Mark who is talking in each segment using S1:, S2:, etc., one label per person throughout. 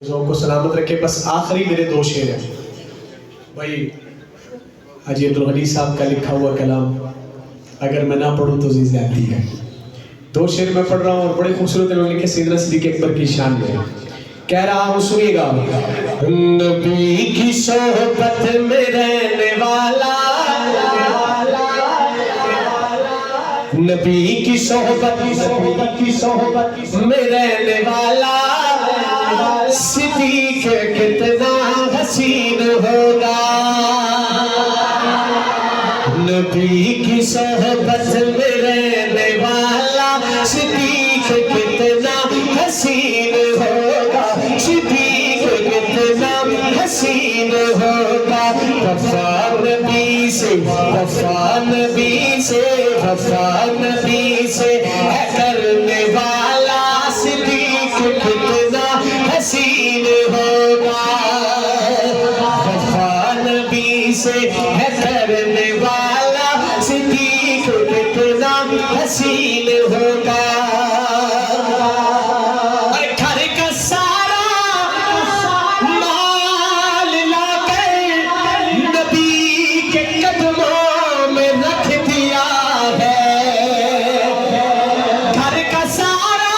S1: کو سلامت رکھے. بس آخری میرے دو شعر ہیں بھائی. حاجی عبدالغنی صاحب کا لکھا ہوا کلام اگر میں نہ پڑھوں تو زیادتی ہے. دو شعر میں پڑھ رہا ہوں اور بڑے خوبصورت انہوں نے لکھے سیدنا صدیق اکبر کی شان میں. کہہ رہا ہوں سنیے گا. نبی کی صحبت میں رہنے والا, نبی کی صحبت میں رہنے والا صدیق کتنا حسین ہوگا. نبی کی صحبت میں رہنے والا صدیق کتنا حسین ہوگا. صدیق کتنا حسین ہوگا. وفا نبی سے, وفا نبی سے, وفا نبی سے ہے کرنے والا صدیق کتنا حسین ہوگا. وفا نبی سے ہے کرنے والا صدیق کتنا حسین ہوگا. گھر کا سارا مال لا کر نبی کے قدموں میں رکھ دیا ہے. گھر کا سارا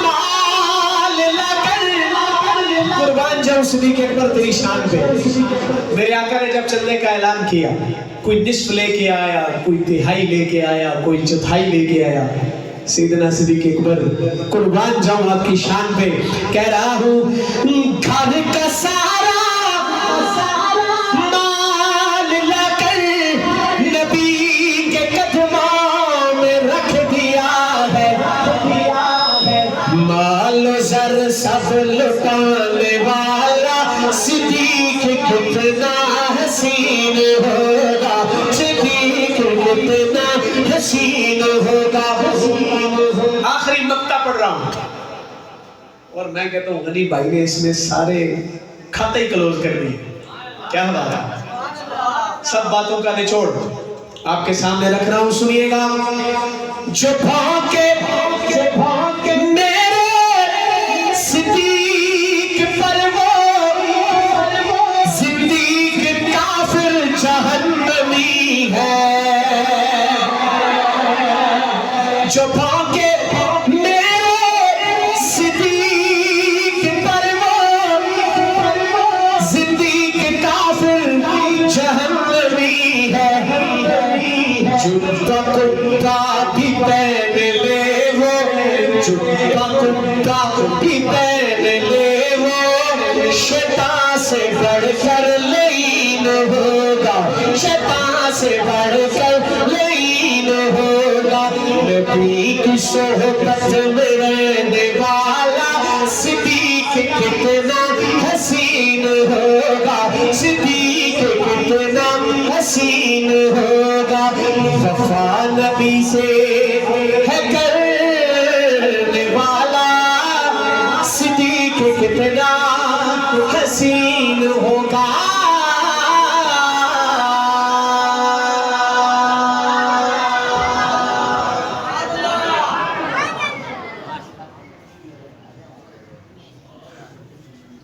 S1: مال لا کر قربان جاؤں صدیق اکبر تیری شان پہ. میرے آقا نے جب چلنے کا اعلان کیا, کوئی نصف لے کے آیا, کوئی تہائی لے کے آیا, کوئی چوتھائی لے کے آیا. سیدنا صدیق اکبر قربان جاؤں آپ کی شان پہ کہہ رہا ہوں گھر کا سارا مال لا کر نبی کے قدموں میں رکھ دیا ہے. مال و زر سب لٹانے والا صدیق کتنا حسین ہوگا. صدیق کتنا حسین ہوگا. آخری مقطع پڑھ رہا ہوں اور میں کہتا ہوں غنی بھائی نے اس میں سارے کھاتے ہی کلوز کر دیے. کیا بات ہے, سب باتوں کا نچوڑ آپ کے سامنے رکھ رہا ہوں. سنیے گا. جو بھونکے میرے صدیق پر وہ صدیق کافر جہنمی ہے. جو بھونکے میرے صدیق پر وہ صدیق کافر جہنمی ہے. جوتا کتا بھی پہن لے وہ, جوتا کتا بھی پہن لے وہ شیطان سے بڑھ کر لعین ہوگا. شیطان سے بڑھ کر لعین ہوگا. نبی کی صحبت میں رہنے والا صدیق کتنا حسین ہوگا. صدیق کتنا حسین ہوگا. وفا نبی سے